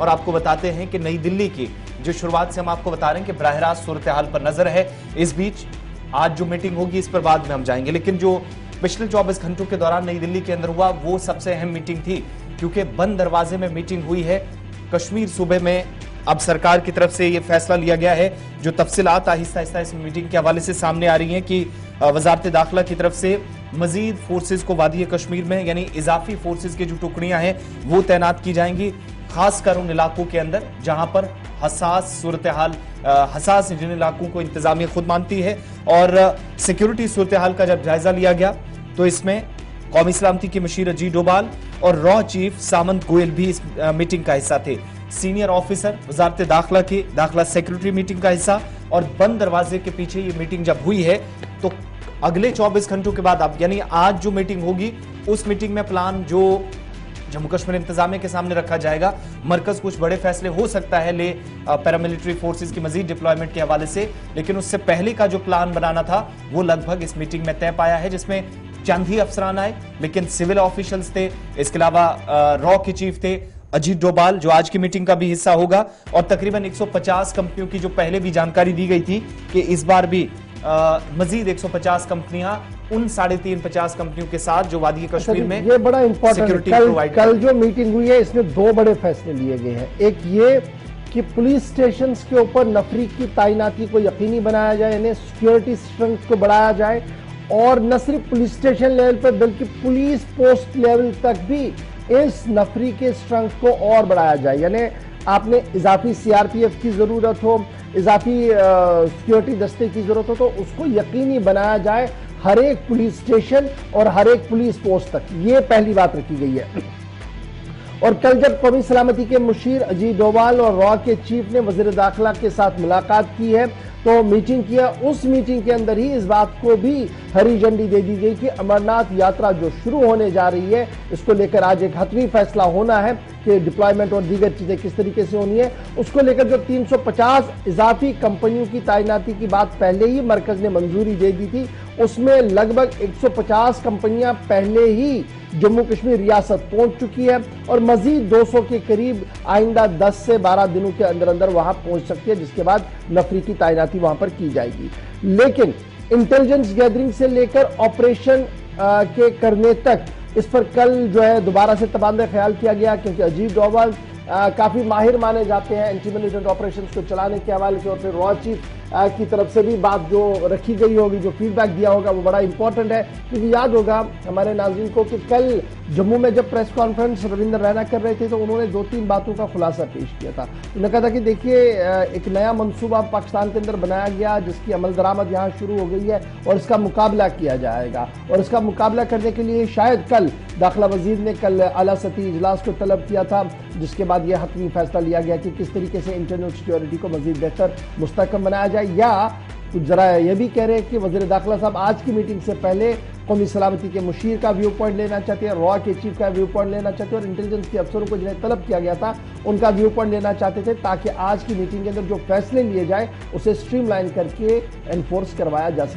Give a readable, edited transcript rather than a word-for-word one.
और आपको बताते हैं कि नई दिल्ली की जो शुरुआत से हम आपको बता रहे हैं कि बराह रास्त सूरत हाल पर नजर है। इस बीच आज जो मीटिंग होगी इस पर बाद में हम जाएंगे, लेकिन जो पिछले 24 घंटों के दौरान नई दिल्ली के अंदर हुआ वो सबसे अहम मीटिंग थी, क्योंकि बंद दरवाजे में मीटिंग हुई है। कश्मीर सूबे में अब सरकार की तरफ से ये फैसला लिया गया है। जो तफसीलात आहिस्ता आहिस्ता इस मीटिंग के हवाले से सामने आ रही हैं कि वजारत दाखिला की तरफ से मजीद फोर्सेज को वादी कश्मीर में यानी इजाफी फोर्सेज की जो टुकड़ियां हैं वो तैनात की जाएंगी, खासकर उन इलाकों के अंदर जहां पर हसास सूरत हाल हसास जिन इलाकों को इंतजामिया खुद मानती है। और सिक्योरिटी सूरत हाल का जब जायजा लिया गया तो इसमें कौमी सलामती के मशीर अजीत डोभाल और रॉ चीफ सामंत गोयल भी इस मीटिंग का हिस्सा थे। सीनियर ऑफिसर वजारत दाखिला की दाखिला सेक्रेटरी मीटिंग का हिस्सा। और बंद दरवाजे के पीछे ये मीटिंग जब हुई है तो अगले 24 घंटों के बाद अब यानी आज जो मीटिंग होगी उस मीटिंग में प्लान जो जम्मू कश्मीर इंतजामिया के सामने रखा जाएगा, मरकज कुछ बड़े फैसले हो सकता है ले पैरामिलिट्री फोर्सेस की मजीद डिप्लॉयमेंट के हवाले से, लेकिन उससे पहले का जो प्लान बनाना था वो लगभग इस मीटिंग में तय पाया है, जिसमें चंद ही अफसरान आए लेकिन सिविल ऑफिशियल्स थे। इसके अलावा रॉ के चीफ थे अजीत डोभाल जो आज की मीटिंग का भी हिस्सा होगा। और तकरीबन 150 कंपनियों की जो पहले भी जानकारी दी गई थी कि इस बार भी मजीद 150 कंपनियां उन 350 कंपनियों के साथ जो वादी कश्मीर में ये बड़ा इंपॉर्टेंट है। कल जो मीटिंग हुई है इसमें दो बड़े फैसले लिए गए हैं। एक ये कि पुलिस स्टेशन के ऊपर नफरी की तैनाती को यकीनी बनाया जाए, यानी सिक्योरिटी स्ट्रेंथ को बढ़ाया जाए, और न सिर्फ पुलिस स्टेशन लेवल पर बल्कि पुलिस पोस्ट लेवल तक भी इस नफरी के स्ट्रेंथ को और बढ़ाया जाए। यानी आपने इजाफी सीआरपीएफ की जरूरत हो, इजाफी सिक्योरिटी दस्ते की जरूरत हो, तो उसको यकीनी बनाया जाए हर एक पुलिस स्टेशन और हर एक पुलिस पोस्ट तक। ये पहली बात रखी गई है। और कल जब कौमी सलामती के मुशीर अजीत डोभाल और रॉ के चीफ ने वजीर दाखिला के साथ मुलाकात की है तो मीटिंग किया, उस मीटिंग के अंदर ही इस बात को भी हरी झंडी दे दी गई कि अमरनाथ यात्रा जो शुरू होने जा रही है इसको लेकर आज एक हतमी फैसला होना है कि डिप्लॉयमेंट और दीगर चीजें किस तरीके से होनी है। उसको लेकर जो 350 इजाफी कंपनियों की तैनाती की बात पहले ही मरकज ने मंजूरी दे दी थी, उसमें लगभग 150 कंपनियां पहले ही जम्मू कश्मीर रियासत पहुंच चुकी है और मजीद 200 के करीब आइंदा 10 से 12 दिनों के अंदर अंदर वहां पहुंच सकती है, जिसके बाद नफरी की तैनाती वहां पर की जाएगी। लेकिन इंटेलिजेंस गैदरिंग से लेकर ऑपरेशन के करने तक इस पर कल जो है दोबारा से तबादला ख्याल किया गया, क्योंकि अजीत डोभाल काफी माहिर माने जाते हैं एंटी मिलिटेंट ऑपरेशंस को चलाने के हवाले से, और फिर रॉ चीफ की तरफ से भी बात जो रखी गई होगी, जो फीडबैक दिया होगा वो बड़ा इंपॉर्टेंट है। क्योंकि याद होगा हमारे नाज़रीन को कि कल जम्मू में जब प्रेस कॉन्फ्रेंस रविंद्र रैना कर रहे थे तो उन्होंने 2-3 बातों का खुलासा पेश किया था। उन्होंने कहा था कि देखिए एक नया मंसूबा पाकिस्तान के अंदर बनाया गया जिसकी अमल दरामद यहाँ शुरू हो गई है और इसका मुकाबला किया जाएगा, और इसका मुकाबला करने के लिए शायद कल दाखिला वजीर ने कल आला सतही इजलास को तलब किया था, जिसके बाद यह हतमी फैसला लिया गया कि किस तरीके से इंटरनल सिक्योरिटी को मजीद बेहतर मुस्तहकम बनाया जाए। या कुछ जरा यह भी कह रहे हैं कि वजीर दाखिला साहब आज की मीटिंग से पहले कौमी सलामती के मुशीर का व्यू पॉइंट लेना चाहते हैं, रॉ के चीफ का व्यू पॉइंट लेना चाहते हैं, और इंटेलिजेंस के अफसरों को जिन्हें तलब किया गया था उनका व्यू पॉइंट लेना चाहते थे, ताकि आज की मीटिंग के अंदर जो फैसले लिए जाए उसे स्ट्रीमलाइन करके एनफोर्स करवाया जा सके।